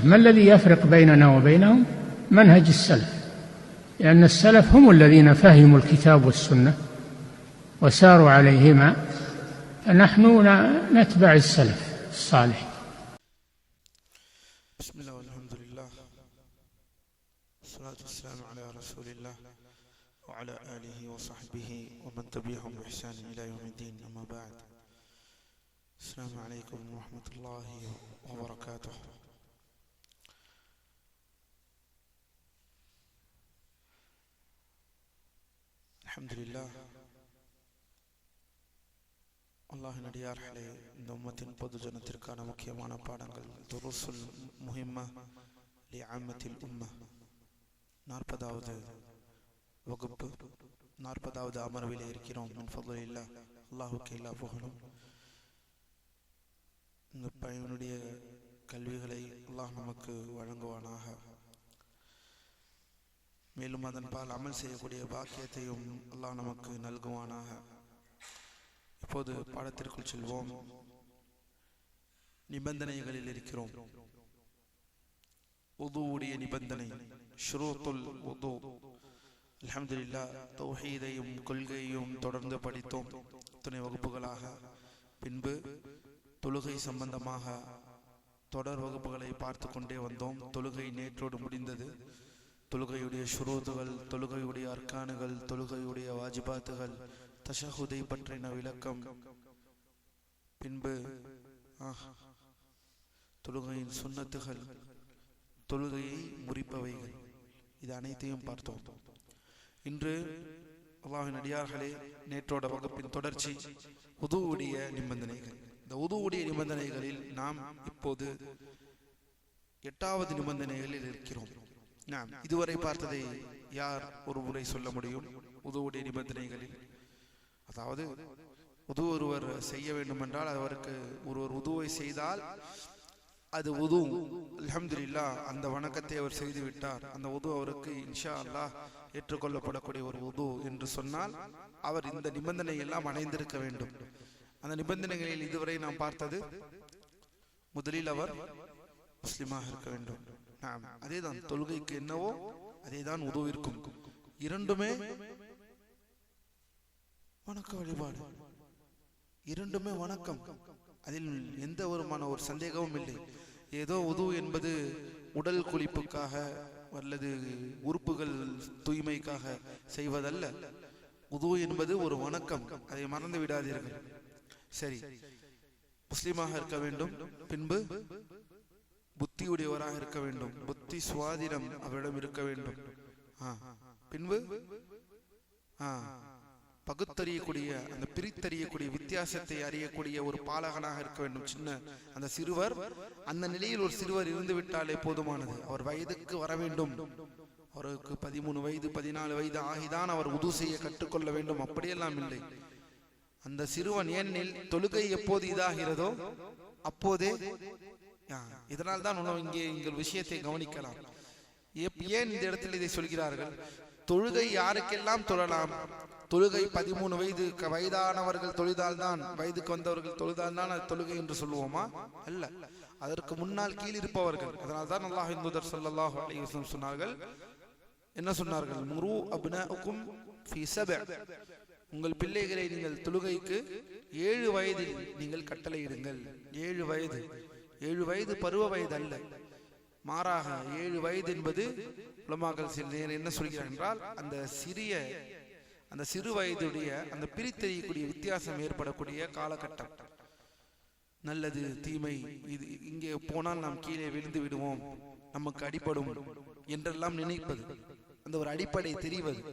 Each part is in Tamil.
ما الذي يفرق بيننا وبينهم؟ منهج السلف، لأن السلف هم الذين فهموا الكتاب والسنة وساروا عليهما، فنحن نتبع السلف الصالح. بسم الله والحمد لله والصلاة والسلام على رسول الله وعلى آله وصحبه ومن تبعهم بإحسان إلى يوم الدين، أما بعد. السلام عليكم ورحمة الله وبركاته. الحمد لله. அல்லாஹின் அடியார்களே, இந்த உம்மத்தின் பொது ஜனத்திற்கான முக்கியமான பாடங்கள் துருசுல் முஹிம்மா லி ஆம்மத்தில் உம்ம 40வது வகுப்பு 40வது அமர்விலே இருக்கிறோம். மின் ஃபضலில்லாஹ், அல்லாஹ்வுக்கு எல்லா புகழும். இந்த பயனுடைய கல்விகளை அல்லாஹ் நமக்கு வழங்குவானாக. மேலும் அதன் பால் அமல் செய்யக்கூடிய பாக்கியத்தையும் அல்லாஹ் நமக்கு நல்குவானாக. இப்போது பாடத்திற்குள் செல்வோம். நிபந்தனைகளில் இருக்கிறோம். உதுவுடைய நிபந்தனை, ஷுரூத்துல் உது. அல்ஹம்துலில்லாஹ், தௌஹீதையும் கொள்கையையும் தொடர்ந்து படித்தோம் துணை வகுப்புகளாக. பின்பு தொழுகை சம்பந்தமாக தொடர் வகுப்புகளை பார்த்து கொண்டே வந்தோம். தொழுகை நேற்றோடு முடிந்தது. தொழுகையுடைய ஷுரூத்துகள், தொழுகையுடைய அர்கானுகள், தொழுகையுடைய வாஜிபாத்துகள், தஷஹுதை பற்றின விளக்கம், பின்பு தொழுகையின் சுன்னத்துகள், தொழுகையை முறிப்பவைகள், இது அனைத்தையும் பார்த்தோம். இன்று அல்லாஹ்வின் அடியார்களே, நேற்றோட வகுப்பின் தொடர்ச்சி உதுவுடைய நிபந்தனைகள். இந்த உதுவுடைய நிபந்தனைகளில் நாம் இப்போது 8வது நிபந்தனைகளில் இருக்கிறோம். நாம் இதுவரை பார்த்ததை யார் ஒரு முறை சொல்ல முடியும்? உதுவுடைய நிபந்தனைகளில், அதாவது உது ஒருவர் செய்ய வேண்டும் என்றால், அவருக்கு ஒருவர் உதுவை செய்தால் அது உது, அல்ஹம்துலில்லாஹ், அந்த வணக்கத்தை அவர் செய்து விட்டார், அந்த உது அவருக்கு இன்ஷா அல்லாஹ் ஏற்றுக்கொள்ளப்படக்கூடிய ஒரு உது என்று சொன்னால், அவர் இந்த நிபந்தனை எல்லாம் அடைந்திருக்க வேண்டும். அந்த நிபந்தனைகளில் இதுவரை நாம் பார்த்தது, முதலில் அவர் முஸ்லிமாக இருக்க வேண்டும். அதேதான் தொழுகைக்கு என்னவோ அதேதான் உதுவிற்கும். இரண்டுமே வணக்க வழிபாடு, இரண்டுமே வணக்கம். அதில் எந்த ஒரு சந்தேகமும் இல்லை. ஏதோ உது என்பது உடல் குளிப்புக்காக அல்லது உறுப்புகள் தூய்மைக்காக செய்வதல்ல. உது என்பது ஒரு வணக்கம், அதை மறந்து விடாதீர்கள். சரி, முஸ்லிமாக இருக்க வேண்டும். பின்பு புத்தியுடையவராக இருக்க வேண்டும். புத்தி சுவாதீனம் அவரிடம் இருக்க வேண்டும். பின்பு பகுத்தறியக்கூடிய, அந்த பிரித்தறியக்கூடிய, வித்தியாசத்தை அறியக்கூடிய ஒரு பாலகனாக இருக்க வேண்டும். சின்ன அந்த சிறுவர், அந்த நிலையில் ஒரு சிறுவர் இருந்து விட்டாலே போதுமானது. அவர் வயதுக்கு வர வேண்டும். அவருக்கு 13 வயது 14 வயது ஆகிதான் அவர் உது செய்ய கற்றுக்கொள்ள வேண்டும். அப்படியெல்லாம் இல்லை. அந்த சிறுவன், ஏனெனில் தொழுகை எப்போது இதாகிறதோ அப்போதே. இதனால் தான் இங்கே விஷயத்தை கவனிக்கலாம். ஏன் இந்த இடத்தில் இதை சொல்கிறார்கள்? தொழுகை யாருக்கெல்லாம் தொழலாம்? தொழுகை 13 வயது வயதானவர்கள் தொழுதால்தான், வயதுக்கு வந்தவர்கள் தொழுதால்தான் அது தொழுகை என்று சொல்லுவோமா? அல்ல, அதற்கு முன்னால் கீழ் இருப்பவர்கள். அதனால் தான் அல்லாஹ்வின் தூதர் ஸல்லல்லாஹு அலைஹி வஸல்லம் சொன்னார்கள், என்ன சொன்னார்கள்? முரு அப்னாஉக்கும் ஃபீ சப்அ, உங்கள் பிள்ளைகளை நீங்கள் தொழுகைக்கு 7 வயதில் நீங்கள் கட்டளையிடுங்கள். 7 வயது பருவ வயது அல்ல, மாறாக 7 வயது என்பது உலமாக்கள் சில நேரம் என்ன சொல்கிறார் என்றால், அந்த சிறு வயதுடைய அந்த பிரித்தறியக்கூடிய வித்தியாசம் ஏற்படக்கூடிய காலகட்டம். நல்லது தீமை, இது இங்கே போனால் நாம் கீழே விழுந்து விடுவோம், நமக்கு அடிபடும் என்றெல்லாம் நினைப்பது, அந்த ஒரு அடிப்படை தெரிவது.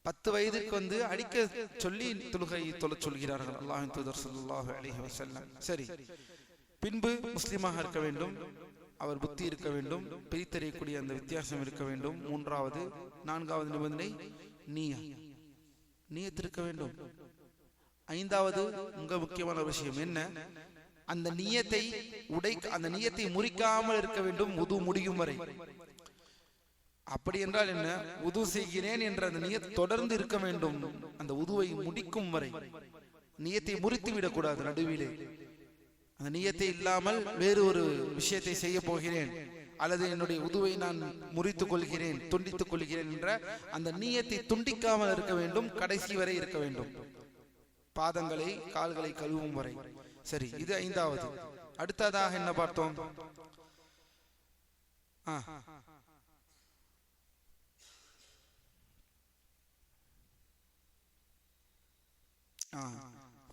10 வயதுக்கு அடிக்க சொல்லி தொழுகை தொழச் சொல்கிறார்கள் அல்லாஹ்வின் தூதர் ஸல்லல்லாஹு அலைஹி வஸல்லம். சரி, பின்பு முஸ்லிமாக இருக்க வேண்டும். அவர் புத்தி இருக்க வேண்டும், பிரித்தறியக்கூடிய அந்த வித்தியாசம் இருக்க வேண்டும். 4வது நிபந்தனை நியத் இருக்க வேண்டும். 5வது மிக முக்கியமான விஷயம் என்ன? அந்த நியத்தை முறிக்காமல் இருக்க வேண்டும் உது முடியும் வரை. அப்படி என்றால் என்ன? உது செய்கிறேன் என்ற அந்த நியத் தொடர்ந்து இருக்க வேண்டும், அந்த உதுவை முடிக்கும் வரை. நியத்தை முறித்து விடக்கூடாது நடுவிலே. அந்த நியத்தை இல்லாமல் வேறு ஒரு விஷயத்தை செய்ய போகிறேன் அல்லது என்னுடைய உதுவை நான் முறித்துக் கொள்கிறேன், துண்டித்துக் கொள்கிறேன் என்ற அந்த நியத்தை துண்டிக்காமல் இருக்க வேண்டும், கடைசி வரை இருக்க வேண்டும், பாதங்களை கால்களை கழுவும் வரை. சரி, இது 5வது. அடுத்ததாக என்ன பார்த்தோம்?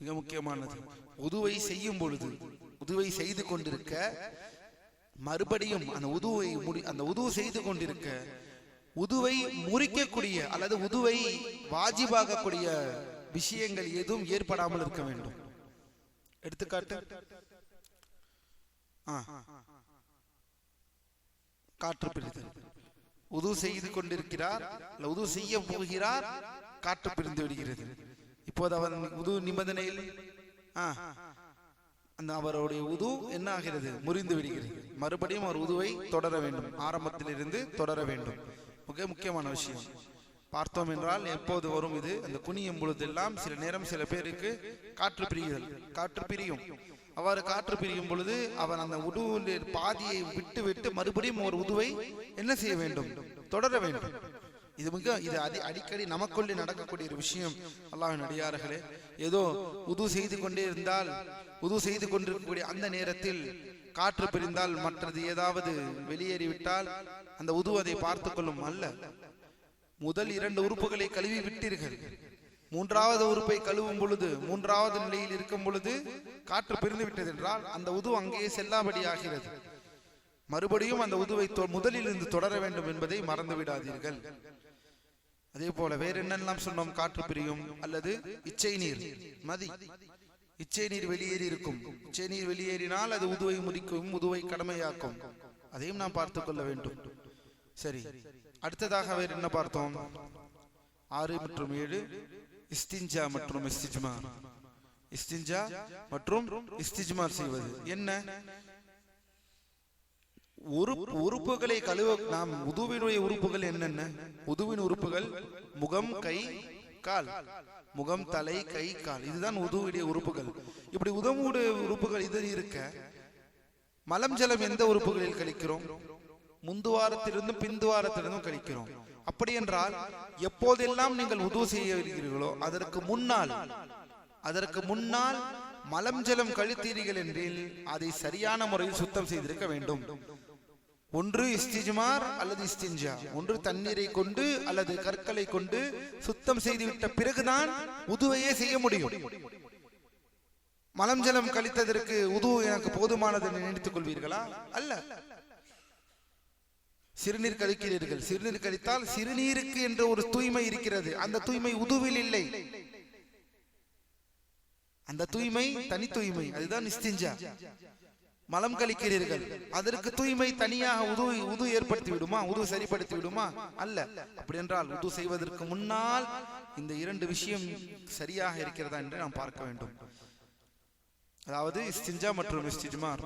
மிக முக்கியமானது, உதுவை செய்யும் பொழுது, உதுவை செய்து கொண்டிருக்க மறுபடியும் அந்த உதுவை செய்து கொண்டிருக்க உதுவை முறிக்கக்கூடிய அல்லது உதுவை வாஜிபாகக்கூடிய விஷயங்கள் எதுவும் ஏற்படாமல் இருக்க வேண்டும். எடுத்துக்காட்டு, காற்று பிரித்தல். உது செய்து கொண்டிருக்கிறார், உது செய்ய போகிறார், காற்று பிரிந்து விடுகிறது. இப்போது அவர் உது நிபந்தனையில் அந்த அவருடைய உது என்ன ஆகிறது? முறிந்து விடுகிறது. மறுபடியும் அவர் உதுவை தொடர வேண்டும், ஆரம்பத்திலிருந்து தொடர வேண்டும். மிக முக்கியமான விஷயம் பார்த்தோம் என்றால் எப்போது வரும் இது? அந்த குனியும் பொழுதெல்லாம் சில நேரம் சில பேருக்கு காற்று பிரியும். அவ்வாறு காற்று பிரியும் பொழுது அவர் அந்த உதுவில் பாதியை விட்டு விட்டு மறுபடியும் ஒரு உதுவை என்ன செய்ய வேண்டும்? தொடர வேண்டும். இது அடிக்கடி நமக்குள்ளே நடக்கக்கூடிய ஒரு விஷயம். அல்லாஹ்வின் அடியார்களே, ஏதோ உது செய்து கொண்டே இருந்தால், உது செய்து கொண்டிருக்கக்கூடிய அந்த நேரத்தில் காற்று பிரிந்தால், மற்றது ஏதாவது வெளியேறிவிட்டால் அந்த உது அதை பார்த்துக் கொள்ளும் அல்ல. முதல் 2 உறுப்புகளை கழுவி விட்டீர்கள், 3வது உறுப்பை கழுவும் பொழுது, 3வது நிலையில் இருக்கும் பொழுது காற்று பிரிந்து விட்டது என்றால் அந்த உது அங்கே செல்லாபடி ஆகிறது. மறுபடியும் அந்த உதுவை முதலில் இருந்து தொடர வேண்டும் என்பதை மறந்து விடாதீர்கள். அதே போல வேற என்னெல்லாம் சொன்னோம்? காற்று பிரியும் அல்லது இச்சை நீர், மதி, இச்சை நீர் வெளியேறி இருக்கும். இச்சை நீர் வெளியேறினால் அது உதுவை முறிக்கும், உதுவை கடமையாக்கும். அதையும் நாம் பார்த்துக் கொள்ள வேண்டும். சரி, அடுத்ததாக வேறு என்ன பார்த்தோம்? 6 மற்றும் 7 இஸ்திஞ்சா மற்றும் இஸ்திஜ்மார். இஸ்திஞ்சா மற்றும் இஸ்திஜ்மார் செய்வது என்ன? உறுப்புகளை கழுவ நாம் உதுவினுடைய உறுப்புகள் என்னென்ன? உதுவின் உறுப்புகள் முகம், கை, கால். முகம், தலை, கை, கால், இதுதான் உதுவுடைய உறுப்புகள். இப்படி உதவுடைய உறுப்புகள் இது இருக்க மலம் ஜலம் எந்த உறுப்புகளில் கழிக்கிறோம்? முந்துவாரத்திலிருந்தும் பிந்துவாரத்திலிருந்தும் கழிக்கிறோம். அப்படி என்றால் எப்போதெல்லாம் நீங்கள் உது செய்ய இருக்கிறீர்களோ அதற்கு முன்னால் மலம் ஜலம் கழித்தீர்கள் என்றில் அதை சரியான முறையில் சுத்தம் செய்திருக்க வேண்டும். ஒன்று இஸ்திஜ்மார் அல்லது இஸ்திஞ்சா, ஒன்று தண்ணீரை கொண்டு அல்லது கற்களை கொண்டு சுத்தம் செய்துவிட்ட பிறகுதான் உதுவையே செய்ய முடியும். மலம் ஜலம் கழித்ததற்கு உது எனக்கு போதுமானது நினைத்துக் கொள்வீர்களா? அல்ல. சிறுநீர் கழிக்கிறீர்கள், சிறுநீர் கழித்தால் சிறுநீருக்கு என்ற ஒரு தூய்மை இருக்கிறது, அந்த தூய்மை உதுவில் இல்லை. அந்த தூய்மை தனி தூய்மை, அதுதான் இஸ்திஞ்சா. மலம் கழிக்கிறீர்கள், அதற்கு தூய்மை தனியாக உது ஏற்படுத்தி விடுமா? உது சரிப்படுத்தி விடுமா? அல்ல. அப்படி என்றால் உது செய்வதற்கு முன்னால் இந்த 2 விஷயம் சரியாக இருக்கிறதா என்று நாம் பார்க்க வேண்டும். அதாவது இஸ்திஞ்சா மற்றும் இஸ்திஜ்மார்,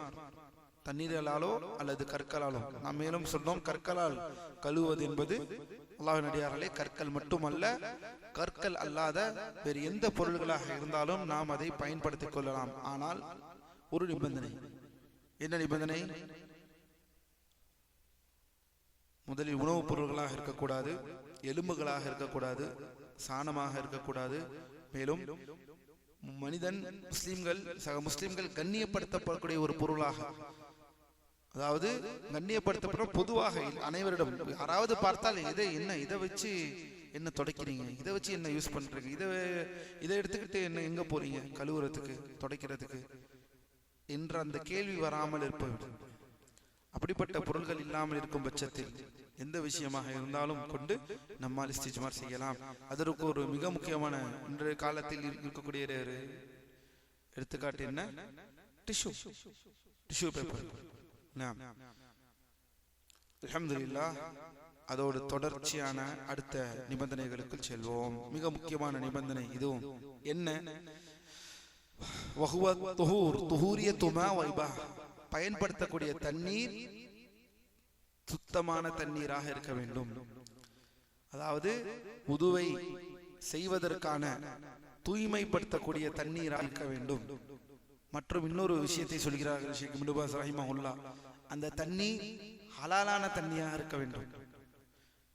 தண்ணீராலோ அல்லது கற்களாலோ. நாம் மேலும் சொன்னோம், கற்களால் கழுவுவது என்பது அல்லாஹ்வின் அடியார்களே கற்கள் மட்டுமல்ல, கற்கள் அல்லாத வேறு எந்த பொருள்களாக இருந்தாலும் நாம் அதை பயன்படுத்திக் கொள்ளலாம். ஆனால் ஒரு நிபந்தனை. என்ன நிபந்தனை? முதலில் உணவுப் பொருள்களாக இருக்கக்கூடாது, எலும்புகளாக இருக்கக்கூடாது, சாணமாக இருக்கக்கூடாது. மேலும் மனிதன் சக முஸ்லிம்கள் கண்ணியப்படுத்தப்படக்கூடிய ஒரு பொருளாக, அதாவது கண்ணியப்படுத்தப்படும் பொதுவாக அனைவரிடம் யாராவது பார்த்தால் இதை வச்சு என்ன துடைக்கிறீங்க, இதை வச்சு என்ன யூஸ் பண்றீங்க, இதை எடுத்துக்கிட்டு என்ன எங்க போறீங்க கழுவுறதுக்கு, துடைக்கிறதுக்கு என்ற அந்த கேள்வி வராமல் இருப்பது. அப்படிப்பட்ட பொருள்கள் இல்லாமல் இருக்கும் பட்சத்தில் எந்த விஷயமாக இருந்தாலும் கொண்டு நம்மால் இஸ்திஜ்மார் செய்யலாம். அதற்கு ஒரு மிக முக்கியமான இன்றைய காலத்தில் இருக்கக்கூடிய எடுத்துக்காட்டு என்ன? Tissue paper. அல்ஹம்துலில்லாஹ். அதோடு தொடர்ச்சியான அடுத்த நிபந்தனைகளுக்கு செல்வோம். மிக முக்கியமான நிபந்தனை இதுவும் என்ன? பயன்படுத்தக்கூடிய தண்ணீர் சுத்தமான தண்ணீராக இருக்க வேண்டும். அதாவது உதுவை செய்வதற்கான தூய்மைப்படுத்தக்கூடிய தண்ணீராக இருக்க வேண்டும். மற்றும் இன்னொரு விஷயத்தை சொல்கிறார்கள் ஷேக் இப்னு பாஸ் ரஹிமஹுல்லாஹ், அந்த தண்ணி ஹலாலான தண்ணியாக இருக்க வேண்டும்,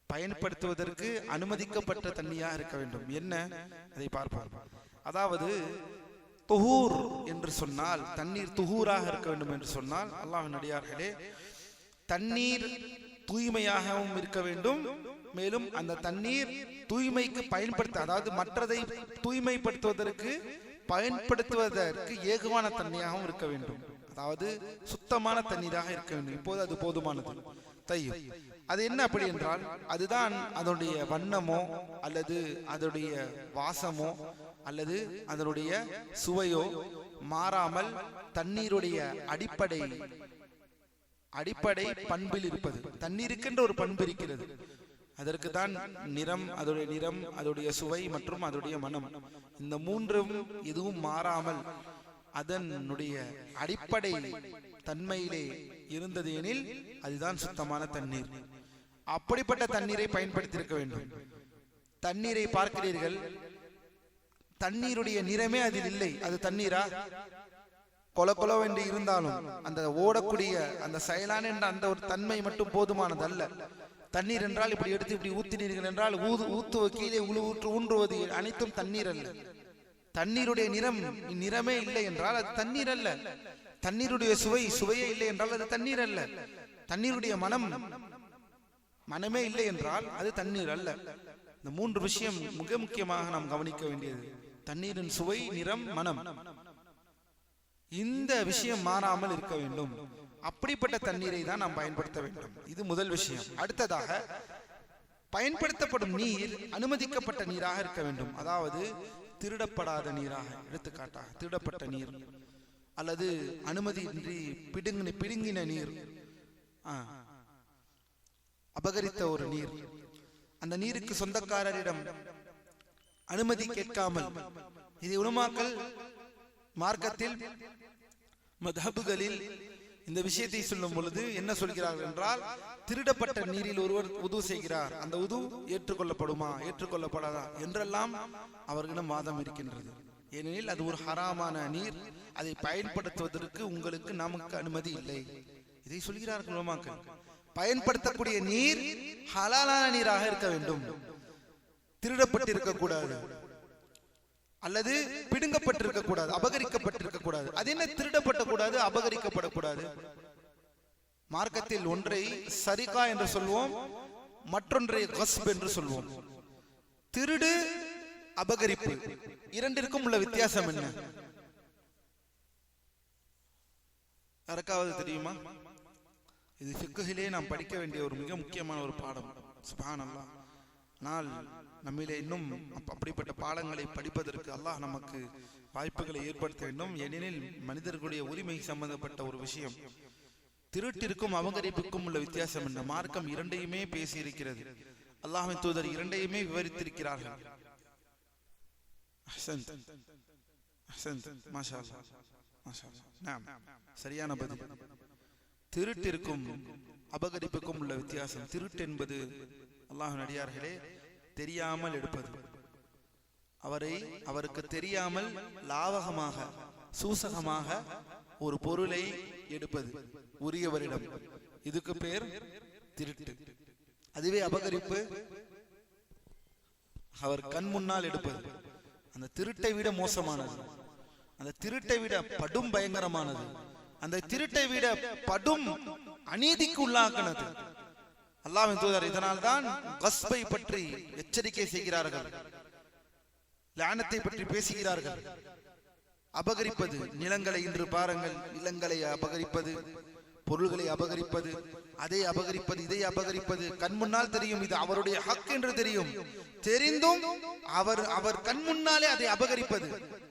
பயன்படுத்துவதற்கு அனுமதிக்கப்பட்ட தண்ணியாக இருக்க வேண்டும். என்ன, அதை பார்ப்போம். அதாவது துஹூர் என்று சொன்னால், தண்ணீர் துஹூராக இருக்க வேண்டும் என்று சொன்னால், அல்லாஹ்வின் அடியார்களே, தண்ணீர் தூய்மையாகவும் இருக்க வேண்டும், மேலும் அந்த தண்ணீர் தூய்மைக்கு பயன்படுத்த, அதாவது மற்றதை தூய்மைப்படுத்துவதற்கு பயன்படுத்துவதற்கு ஏகுவான தண்ணியாகவும் இருக்க வேண்டும், அதாவது சுத்தமான தண்ணீராக இருக்க வேண்டும். இப்போது அது போதுமானது. தையும் அது என்ன அப்படி என்றால், அதுதான் அதனுடைய வண்ணமோ அல்லது அதனுடைய வாசமோ அல்லது அதனுடைய சுவையோ மாறாமல் தண்ணீருடைய அடிப்படை பண்பில் இருப்பது. தண்ணீருக்கென்ற ஒரு பண்பு இருக்கிறது, அதற்கு தான் நிறம், அதோடைய நிறம், அதோடைய சுவை மற்றும் அதோடைய மனம், இந்த மூன்றும் எதுவும் மாறாமல் அதனுடைய அடிப்படை தன்மையிலே இருந்தது எனில் அதுதான் சுத்தமான தண்ணீர். அப்படிப்பட்ட தண்ணீரை பயன்படுத்தியிருக்க வேண்டும். தண்ணீரை பார்க்கிறீர்கள், தண்ணீருடைய நிறமே அதில் இல்லை. அது தண்ணீரா? கொல கொலவென்று இருந்தாலும் அந்த ஓடக்கூடிய அந்த செயலான என்ற அந்த ஒரு தன்மை மட்டும் போதுமானது அல்ல. தண்ணீர் என்றால் இப்படி எடுத்து இப்படி ஊத்தினீர்கள் என்றால் ஊத்துவ கீழே ஊன்றுவது அனைத்தும் தண்ணீர் அல்ல. தண்ணீருடைய நிறமே இல்லை என்றால் அது தண்ணீர் அல்ல. தண்ணீருடைய சுவையே இல்லை என்றால் அது தண்ணீர் அல்ல. தண்ணீருடைய மனமே இல்லை என்றால் அது தண்ணீர் அல்ல. இந்த மூன்று விஷயம் மிக முக்கியமாக நாம் கவனிக்க வேண்டியது. தண்ணீரின் சுவை, நிறம், மனம், இந்த விஷயம் மாறாமல் இருக்க வேண்டும். அப்படிப்பட்ட தண்ணீரை தான் நாம் பயன்படுத்த வேண்டும். இது முதல் விஷயம். அடுத்ததாக, பயன்படுத்தப்படும் நீர் அனுமதிக்கப்பட்ட நீராக இருக்க வேண்டும். அதாவது திருடப்படாத நீராக, எடுத்துக்காட்டாக திருடப்பட்ட நீர் அல்லது அனுமதியின்றி பிடுங்கின நீர், அபகரித்த ஒரு நீர், அந்த நீருக்கு சொந்தக்காரரிடம் அனுமதி கேட்காமல், இது உலமாக்கள் மார்க்கத்தில் மத்ஹபுகளில் இந்த விஷயத்தை சொல்லும் பொழுது என்ன சொல்கிறார்கள் என்றால், திருடப்பட்ட நீரில் ஒருவர் உது செய்கிறார், அந்த உது ஏற்றுக்கொள்ளப்படுமா ஏற்றுக்கொள்ளப்படாதா என்றெல்லாம் அவர்களிடம் வாதம் இருக்கின்றது. ஏனெனில் அது ஒரு ஹராமான நீர், அதை பயன்படுத்துவதற்கு உங்களுக்கு நமக்கு அனுமதி இல்லை. இதை சொல்கிறார்கள் உலமாக்கள். பயன்படுத்தக்கூடிய நீர் ஹலாலான நீராக இருக்க வேண்டும், திருடப்பட்டிருக்க கூடாது அல்லது பிடுங்கப்பட்டிருக்க கூடாது, அபகரிக்கப்பட்டிருக்க கூடாது. அது என்ன திருடப்பட்ட கூடாது, அபகரிக்கப்படக்கூடாது? மார்க்கத்தில் ஒன்றை சரிகா என்று சொல்வோம், மற்றொன்றை கஸ்ப் என்று சொல்வோம். திருடு, அபகரிப்பு, இரண்டிற்கும் உள்ள வித்தியாசம் என்ன? யாருக்காவது தெரியுமா? இது ஃபிக்ஹிலே நாம் படிக்க வேண்டிய ஒரு மிக முக்கியமான ஒரு பாடம். சுப்ஹானல்லாஹ். ஆனால் நம்மிலே இன்னும் அப்படிப்பட்ட பாடங்களை படிப்பதற்கு அல்லாஹ் நமக்கு வாய்ப்புகளை ஏற்படுத்த வேண்டும். ஏனெனில் மனிதர்களுடைய உரிமை சம்பந்தப்பட்ட ஒரு விஷயம். திருட்டிற்கும் அபகரிப்புக்கும் உள்ள வித்தியாசம் என்ன? மார்க்கம் இரண்டையுமே பேசி இருக்கிறது. அல்லாஹ்வின் தூதர் இரண்டையுமே விவரித்திருக்கிறார்கள். சரியான பதில். திருட்டிற்கும் அபகரிப்புக்கும் உள்ள வித்தியாசம். திருட்டு என்பது அல்லாஹ்வின் அடியார்களே தெரியாமல் எடுப்பது, அவருக்கு தெரியாமல் லாவகமாக சூசகமாக ஒரு பொருளை எடுப்பது உரியவரிடம், இதுக்கு பேர் திருட்டு. அதுவே அபகரிப்பு அவர் கண் முன்னால் எடுப்பது, அந்த திருட்டை விட மோசமானது, அந்த திருட்டை விட படும் பயங்கரமானது, அந்த திருட்டை விட படும் அநீதிக்கு உள்ளாக்கினது. அல்லாஹ்வின் தூதர் இதனால்தான் கஸ்பை பற்றி எச்சரிக்கை செய்கிறார்கள், லானத்தை பற்றி பேசுகிறார்கள். அபகரிப்பது, நிலங்களை இன்று பாருங்கள், நிலங்களை அபகரிப்பது, பொருள்களை அபகரிப்பது, அதை அபகரிப்பது, இதை அபகரிப்பது, கண் முன்னால் தெரியும் இது அவருடைய ஹக் என்று தெரிந்தும் அவர் கண் முன்னாலே அதை அபகரிப்பது,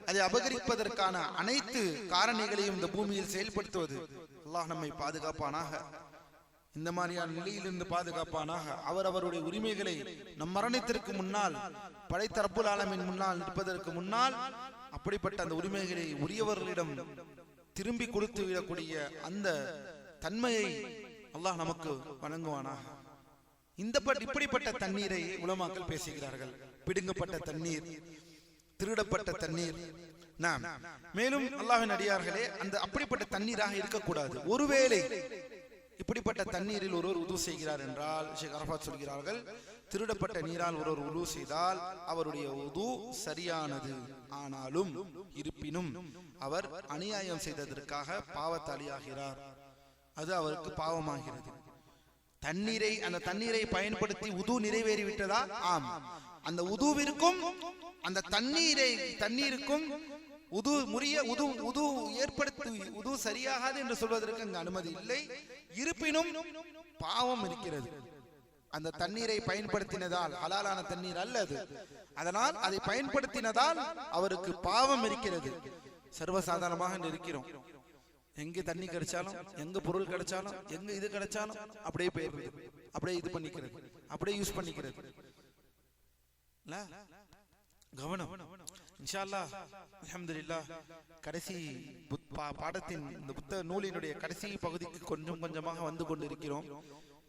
அதை அபகரிப்பதற்கான அனைத்து காரணிகளையும் இந்த பூமியில் செயல்படுத்துவது. அல்லாஹ் நம்மை பாதுகாப்பானாக, இந்த மாதிரியான நிலையிலிருந்து பாதுகாப்பானாக. அவருடைய உரிமைகளை நம் மரணத்திற்கு முன்னால், படைத்த ரப்புல் ஆலமீன் முன்னால் நிற்பதற்கு முன்னால் அப்படிப்பட்ட அந்த உரிமைகளை உரியவர்களிடம் திரும்பி கொடுத்து விடக்கூடிய அந்த தன்மையை அல்லாஹ் நமக்கு வழங்குவானாக. இப்படிப்பட்ட தண்ணீரை உலமாக்கள் பேசுகிறார்கள். பிடுங்கப்பட்ட தண்ணீர், திருடப்பட்ட தண்ணீர், மேலும் அல்லாஹ்வின் அடியார்களே, அந்த அப்படிப்பட்ட தண்ணீராக இருக்கக்கூடாது. ஒருவேளை இப்படிப்பட்ட தண்ணீரில் ஒருவர் உது செய்கிறார் என்றால், ஷேக் அரஃபாத் சொல்கிறார்கள், திருடப்பட்ட நீரால் ஒருவர் உது செய்தால் அவருடைய உது சரியானது. ஆனாலும் இருப்பினும் அவர் அநியாயம் செய்ததற்காக பாவத்தாளியாகிறார். அது அவருக்கு பாவமாகிறது. அந்த தண்ணீரை பயன்படுத்தி உது நிறைவேறிவிட்டதா? ஆம். அந்த உதுவிற்கும் அந்த தண்ணீருக்கும் உது ஏற்படுத்தி உது சரியாகாது என்று சொல்வதற்கு அங்கு அனுமதி இல்லை. இருப்பினும் பாவம் இருக்கிறது. அந்த தண்ணீரை பயன்படுத்தினதால், ஹலாலான தண்ணீர் அல்லது, அதனால் அதை பயன்படுத்தினதால் அவருக்கு பாவம் இருக்கிறது. சர்வசாதாரணமாக இருக்கிறோம். எங்க தண்ணி கிடைச்சாலும், எங்க பொருள் கிடைச்சாலும், எங்க இது கிடைச்சாலும் அப்படியே போயிடுறது, அப்படியே இது பண்ணிக்கிறது, அப்படியே யூஸ் பண்ணிக்கிறது. கவனம். இன்ஷா அல்லாஹ், அல்ஹம்துலில்லாஹ், கடைசி பாடத்தின் இந்த புத்தக நூலினுடைய கடைசி பகுதிக்கு கொஞ்சம் கொஞ்சமாக வந்து கொண்டிருக்கிறோம்.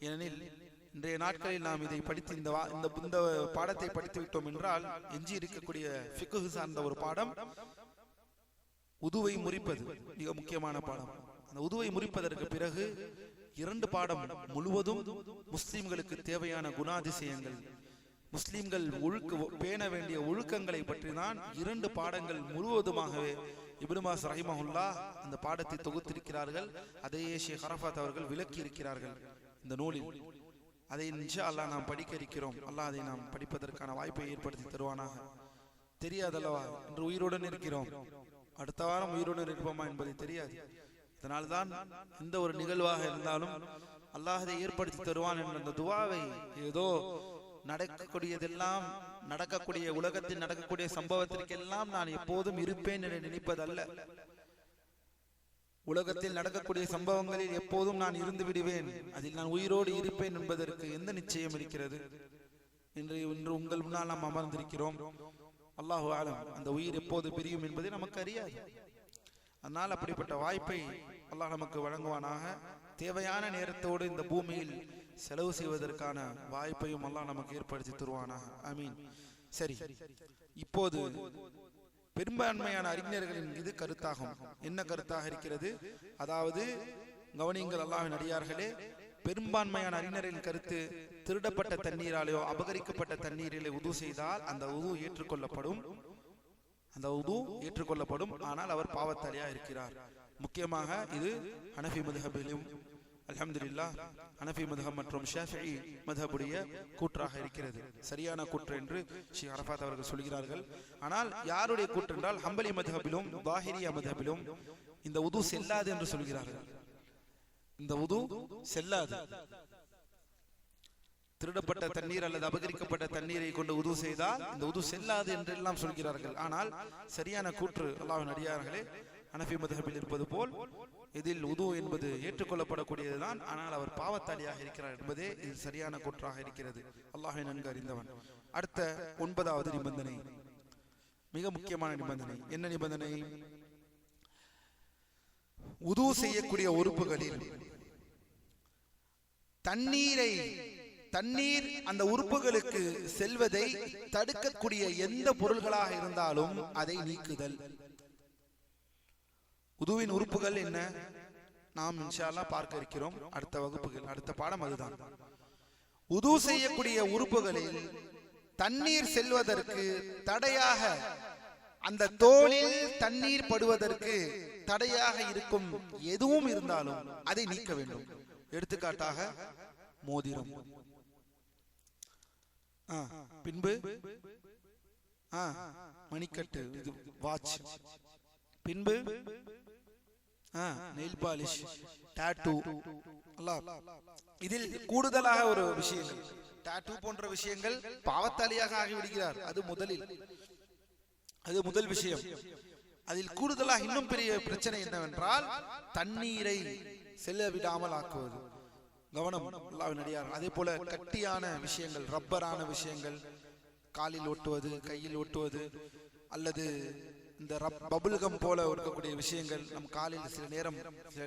ஏனெனில் இன்றைய நாட்களில் நாம் இதை படித்து இந்த பாடத்தை படித்து விட்டோம் என்றால், எஞ்சி இருக்கக்கூடிய ஃபிக்ஹ் சார்ந்த ஒரு பாடம் உதுவை முறிப்பது மிக முக்கியமான பாடம். அந்த உதுவை முறிப்பதற்கு பிறகு 2 பாடம் முழுவதும் முஸ்லிம்களுக்கு தேவையான குணாதிசயங்கள், முஸ்லிம்கள் பேண வேண்டிய ஒழுக்கங்களை பற்றி தான் 2 பாடங்கள் முழுவதுமாகவே இப்னு பாஸ் ரஹிமஹுல்லாஹ் அந்த பாடத்தை தொகுத்திருக்கிறார்கள். அதையே ஷேக் அரஃபாத் அவர்கள் விளக்கி இருக்கிறார்கள் இந்த நூலில். அதை இன்ஷா அல்லாஹ் நாம் படிக்க இருக்கிறோம். அல்லாஹ் அதை நாம் படிப்பதற்கான வாய்ப்பை ஏற்படுத்தி தருவானாக. தெரியாதல்லவா, இன்று உயிருடன் இருக்கிறோம், அடுத்த வாரம் உயிருடன் இருப்போமா என்பதை தெரியாது. அதனால்தான் எந்த ஒரு நிகழ்வாக இருந்தாலும் அல்லாஹ் அதை ஏற்படுத்தி தருவான் என்ற அந்த துவாவை, ஏதோ நடக்கக்கூடிய உலகத்தில் நடக்கக்கூடிய சம்பவத்திற்கெல்லாம் நான் எப்போதும் இருப்பேன் என்று நினைப்பதல்ல. உலகத்தில் நடக்கக்கூடிய சம்பவங்களில் எப்போதும் நான் இருந்து விடுவேன், அதில் நான் உயிரோடு இருப்பேன் என்பதற்கு எந்த நிச்சயம் இருக்கிறது? இன்று உங்கள் முன்னால் நாம் அமர்ந்திருக்கிறோம். அல்லாஹு ஆலம், அந்த உயிர் எப்போது பிரியும் என்பதை நமக்கு அறியாது. அதனால் அப்படிப்பட்ட வாய்ப்பை அல்லாஹ் நமக்கு வழங்குவானாக. தேவையான நேரத்தோடு இந்த பூமியில் செலவு செய்வதற்கான வாய்ப்பையும் அல்லாஹ் நமக்கு ஏற்படுத்தி தருவானாக. ஆமீன். சரி, இப்போது பெரும்பான்மையான அறிஞர்களின் இது கருத்தாகும். என்ன கருத்தாக இருக்கிறது? அதாவது கவனியுங்கள் அல்லாஹ்வின் அடியார்களே, பெரும்பான்மையான அறிஞர்களின் கருத்து, திருடப்பட்ட தண்ணீராலேயோ அபகரிக்கப்பட்ட தண்ணீரிலே உது செய்தால் அந்த உது ஏற்றுக்கொள்ளப்படும். ஆனால் அவர் பாவத்தாளியா இருக்கிறார். முக்கியமாக இது ஹனஃபி மதுஹபிலும், அல்ஹம்துலில்லாஹ், ஹனஃபி மதுஹப் மற்றும் ஷாஃபிஈ மதுஹபுடைய கூற்றாக இருக்கிறது. சரியான கூற்று என்று ஷேக் அரஃபாத் அவர்கள் சொல்கிறார்கள். ஆனால் யாருடைய கூற்று என்றால், ஹம்பலி மதுஹபிலும் தாஹிரியா மதுஹபிலும் இந்த உது செல்லாது என்று சொல்கிறார்கள். இந்த உது செல்லாது. திருடப்பட்ட தண்ணீர் அல்லது அபகரிக்கப்பட்ட தண்ணீரை கொண்டு உது செய்தால் இந்த உது செல்லாது என்று எல்லாம் சொல்கிறார்கள். ஆனால் சரியான கூற்று அல்லாஹ்வின் அடியார்களே, ஹனஃபி மதுஹபில் இருப்பது போல் இதில் உது என்பது ஏற்றுக்கொள்ளப்படக்கூடியதுதான். ஆனால் அவர் பாவத்தாளியாக இருக்கிறார் என்பதே இது சரியான கூற்றாக இருக்கிறது. அல்லாஹ்வை நன்கு அறிந்தவன். அடுத்த 9வது நிபந்தனை, மிக முக்கியமான நிபந்தனை. என்ன நிபந்தனை? உது செய்யக்கூடிய உறுப்புகளில் தண்ணீர் அந்த உறுப்புகளுக்கு செல்வதை தடுக்கக்கூடிய எந்த பொருள்களாக இருந்தாலும் அதை நீக்குதல். உதுவின் உறுப்புகள் என்ன? நாம் இன்ஷா அல்லாஹ் பார்க்க இருக்கிறோம் அடுத்த வகுப்புகள், அடுத்த பாடம் அதுதான். உது செய்யக்கூடிய உறுப்புகளில் தண்ணீர் செல்வதற்கு தடையாக, அந்த தோலில் தண்ணீர் படுவதற்கு தடையாக இருக்கும் எதுவும் இருந்தாலும் அதை நீக்க வேண்டும். எடுத்துக்காட்டாக மோதிரம், பின்பு மணிக்கட்டு, இது வாட்ச், பின்பு நெயில் பாலிஷ், டாட்டூ. இதில் கூடுதலாக ஒரு விஷயங்கள், டாட்டூ போன்ற விஷயங்கள் பாவத்தாளியாக ஆகிவிடுகிறார். அது முதல் விஷயம். அதில் கூடுதலாக இன்னும் பெரிய பிரச்சனை என்னவென்றால் தண்ணீரை செல்ல விடாமல் ஆக்குவது. கவனம் அல்லாஹ்வின் அடியார். அதே போல கட்டியான விஷயங்கள், ரப்பரான விஷயங்கள், காலில் ஒட்டுவது, கையில் ஒட்டுவது, அல்லது இந்த பபுல்கம் போல இருக்கக்கூடிய விஷயங்கள் நம் காலில் சில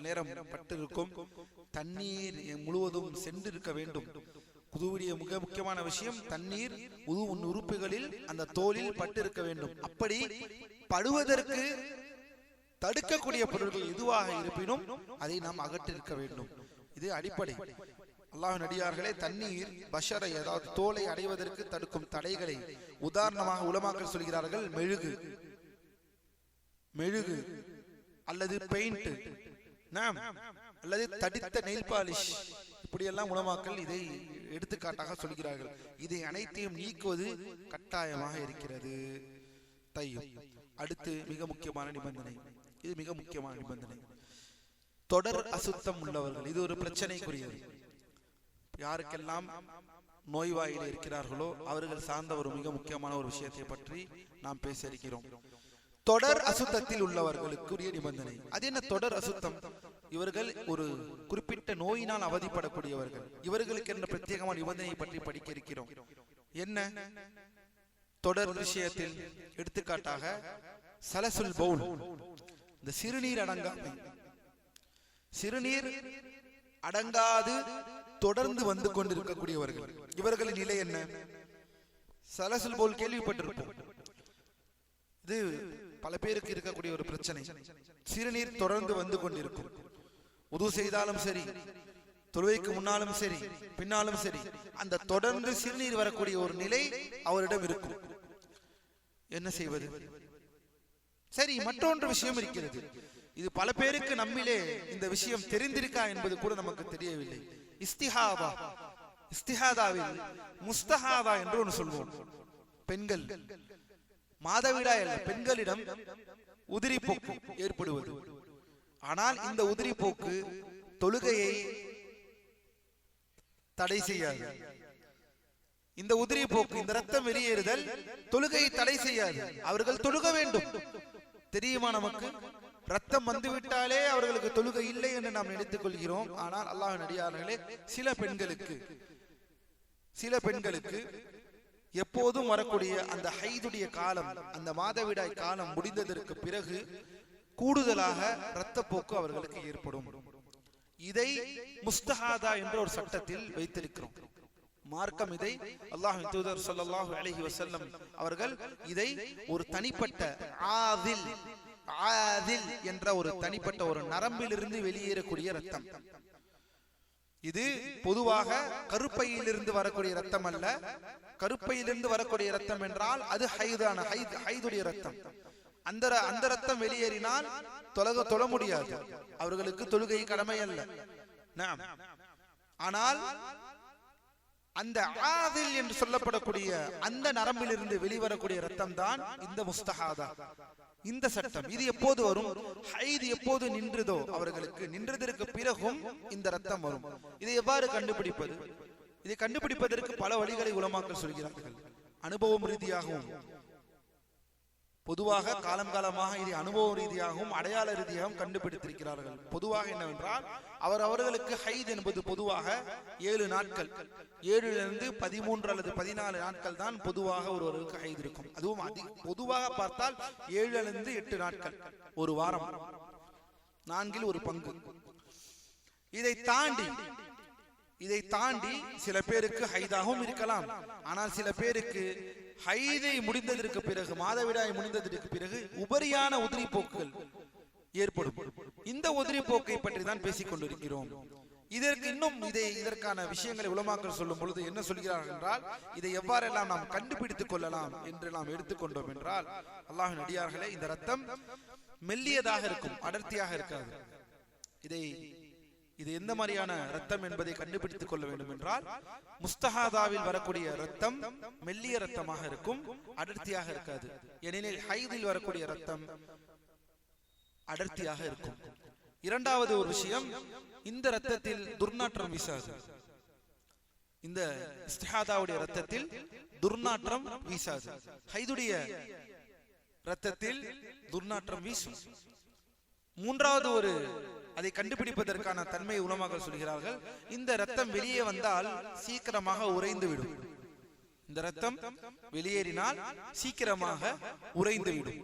நேரம் பட்டு இருக்கும். தண்ணீர் முழுவதும் சென்றிருக்க வேண்டும். உதுவுடைய மிக முக்கியமான விஷயம், தண்ணீர் உறுப்புகளில் அந்த தோலில் பட்டு இருக்க வேண்டும். அப்படி படுவதற்கு தடுக்கக்கூடிய பொருட்கள் எதுவாக இருப்பினும் அதை நாம் அகற்றிருக்க வேண்டும். இது அடிப்படை. அல்லாஹ்வின் அடியார்களே, தண்ணீர் பஷரை, அதாவது தோலை அடைவதற்கு தடுக்கும் தடைகளை உதாரணமாக உலமாக்கள் சொல்கிறார்கள். மெழுகு அல்லது பெயிண்ட் அல்லது தடித்த நெயில் பாலிஷ், இப்படியெல்லாம் உலமாக்கள் இதை எடுத்துக்காட்டாக சொல்கிறார்கள். இதை அனைத்தையும் நீக்குவது கட்டாயமாக இருக்கிறது. அடுத்து மிக முக்கியமான நிபந்தனை, இது மிக முக்கியமான நிபந்தனை, தொடர் அசுத்தம் உள்ளவர்கள். இது ஒரு பிரச்சனைக்குரியது. யாருக்கெல்லாம் நோய்வாயில் இருக்கிறார்களோ அவர்கள் சார்ந்த ஒரு மிக முக்கியமான ஒரு விஷயத்தை பற்றி நாம் பேச இருக்கிறோம். தொடர் அசுத்தத்தில் உள்ளவர்களுக்குரிய நிபந்தனை. அது என்ன தொடர் அசுத்தம்? இவர்கள் ஒரு குறிப்பிட்ட நோயினால் அவதிப்படக்கூடியவர்கள். இவர்களுக்கு என்ன பிரத்யேகமான நிபந்தனையை பற்றி படிக்க இருக்கிறோம். என்ன தொடர் விஷயத்தில்? எடுத்துக்காட்டாக சலசுல் பவுல், இந்த சிறுநீர் அடங்காது தொடர்ந்து வந்து கொண்டிருக்கக்கூடியவர்கள். இவர்களின் நிலை என்ன? சலசுல் பவுல் கேள்விப்பட்டிருப்போம். இது பல பேருக்கு இருக்கக்கூடிய ஒரு பிரச்சனை. சிறுநீர் தொடர்ந்து வந்து கொண்டிருக்கும். உது செய்தாலும் சரி, தொழுகைக்கு முன்னாலும் சரி, பின்னாலும் சரி, அந்த தொடர்ந்து சிறுநீர் வரக்கூடிய ஒரு நிலை அவரிடம் இருக்கும். என்ன செய்வது? சரி, மற்றொன்று விஷயம் இருக்கிறது. இது பல பேருக்கு நம்மிலே இந்த விஷயம் தெரிந்திருக்கா என்பது கூட நமக்கு தெரியவில்லை. இஸ்திஹாதாவில் முஸ்தஹாதா என்று ஒன்று சொல்வோம். பெண்கள் மாதவிடாய் அல்ல, பெண்களிடம் உதிரிப்போக்கு ஏற்படுவது. ஆனால் இந்த உதிரிப்போக்கு தொழுகையை தடை செய்யாது. இந்த உதிரிப்போக்கு, இந்த ரத்தம் வெளியேறுதல் தொழுகையை தடை செய்யாது. அவர்கள் தொழுக வேண்டும். தெரியுமா நமக்கு? ரத்தம் வந்துவிட்டாலே அவர்களுக்கு தொழுகை இல்லை என்று நாம் நினைத்துக் கொள்கிறோம். ஆனால் அல்லாஹ்வின் அடியார்களே, சில பெண்களுக்கு எப்போதும் வரக்கூடிய அந்த ஹைதுடைய காலம், அந்த மாதவிடாய் காலம் முடிந்ததற்கு பிறகு கூடுதலாக இரத்தப்போக்கு அவர்களுக்கு ஏற்படும். இதை முஸ்தஹாதா என்ற ஒரு சட்டத்தில் வைத்திருக்கிறோம். மார்க்கம் இதை, அல்லாஹ்வின் தூதர் ஸல்லல்லாஹு அலைஹி வஸல்லம் அவர்கள் இதை ஒரு தனிப்பட்ட ஆதில் என்ற ஒரு தனிப்பட்ட ஒரு நரம்பிலிருந்து வெளியேறக்கூடிய ரத்தம். இது பொதுவாக கருப்பையிலிருந்து வரக்கூடிய ரத்தம் அல்ல. கருப்பையிலிருந்து வரக்கூடிய ரத்தம் என்றால் அது ஹைதுடைய ரத்தம். அந்த ரத்தம் வெளியேறினால் தொழ முடியாது. அவர்களுக்கு தொழுகை கடமை அல்ல. ஆனால் அந்த ஆதில் என்று சொல்லப்படக்கூடிய அந்த நரம்பிலிருந்து வெளிவரக்கூடிய ரத்தம் தான் இந்த முஸ்தஹாதா, இந்த சட்டம். இது எப்போது வரும்? ஹைது எப்போது நின்றதோ அவர்களுக்கு, நின்றதற்கு பிறகும் இந்த ரத்தம் வரும். இதை எவ்வாறு கண்டுபிடிப்பது? இதை கண்டுபிடிப்பதற்கு பல வழிகளை உலமாக்கள் சொல்கிறார்கள். அனுபவம் ரீதியாகவும், பொதுவாக காலமாக இதை அனுபவ ரீதியாகவும் அடையாள ரீதியாகவும் கண்டுபிடித்திருக்கிறார்கள். பொதுவாக என்னவென்றால், அவர்களுக்கு ஹைத் என்பது பொதுவாக 7 நாட்கள், 7 to 13 அல்லது 14 நாட்கள் தான் பொதுவாக ஒருவருக்கு ஹைத் இருக்கும். அதுவும் பொதுவாக பார்த்தால் 7 to 8 நாட்கள், ஒரு வாரம், 4 ஒரு பங்கு. இதை தாண்டி சில பேருக்கு ஹைதாகவும் இருக்கலாம். ஆனால் சில பேருக்கு ஹைதை முடிந்ததற்கு பிறகு, மாதவிடாய் முடிந்ததற்கு பிறகு உபரியான உதிரிப்போக்குகள் ஏற்படும். இந்த உதிரிப்போக்கை பற்றி தான் பேசிக் கொண்டிருக்கிறோம். இதற்கான விஷயங்களை உலமாக்கள் சொல்லும் பொழுது என்ன சொல்கிறார்கள் என்றால், இதை எவ்வாறெல்லாம் நாம் கண்டுபிடித்துக் கொள்ளலாம் என்று நாம் எடுத்துக்கொண்டோம் என்றால், அல்லாஹ்வின் அடியார்களே, இந்த ரத்தம் மெல்லியதாக இருக்கும், அடர்த்தியாக இருக்காது. இது எந்த மாதிரியான ரத்தம் என்பதை கண்டுபிடித்துக் கொள்ள வேண்டும் என்றால், முஸ்தஹாதாவில் வரக்கூடிய ரத்தம் மெல்லிய ரத்தமாக இருக்கும், அடர்த்தியாக இருக்காது. ஏனெனில் ஹைதில் வரக்கூடிய ரத்தம் அடர்த்தியாக இருக்கும். இரண்டாவது ஒரு விஷயம், இந்த ரத்தத்தில் துர்நாற்றம் வீசாது. இந்த இஸ்திஹாதாவுடைய ரத்தத்தில் துர்நாற்றம் வீசாது. ஹைதுடைய ரத்தத்தில் துர்நாற்றம் வீசும். மூன்றாவது ஒரு அதை கண்டுபிடிப்பதற்கான தன்மை உலமாக்கள் சொல்கிறார்கள், இந்த ரத்தம் வெளியே வந்தால் சீக்கிரமாக உறைந்து விடும். இந்த ரத்தம் வெளியேறினால் சீக்கிரமாக உறைந்து விடும்.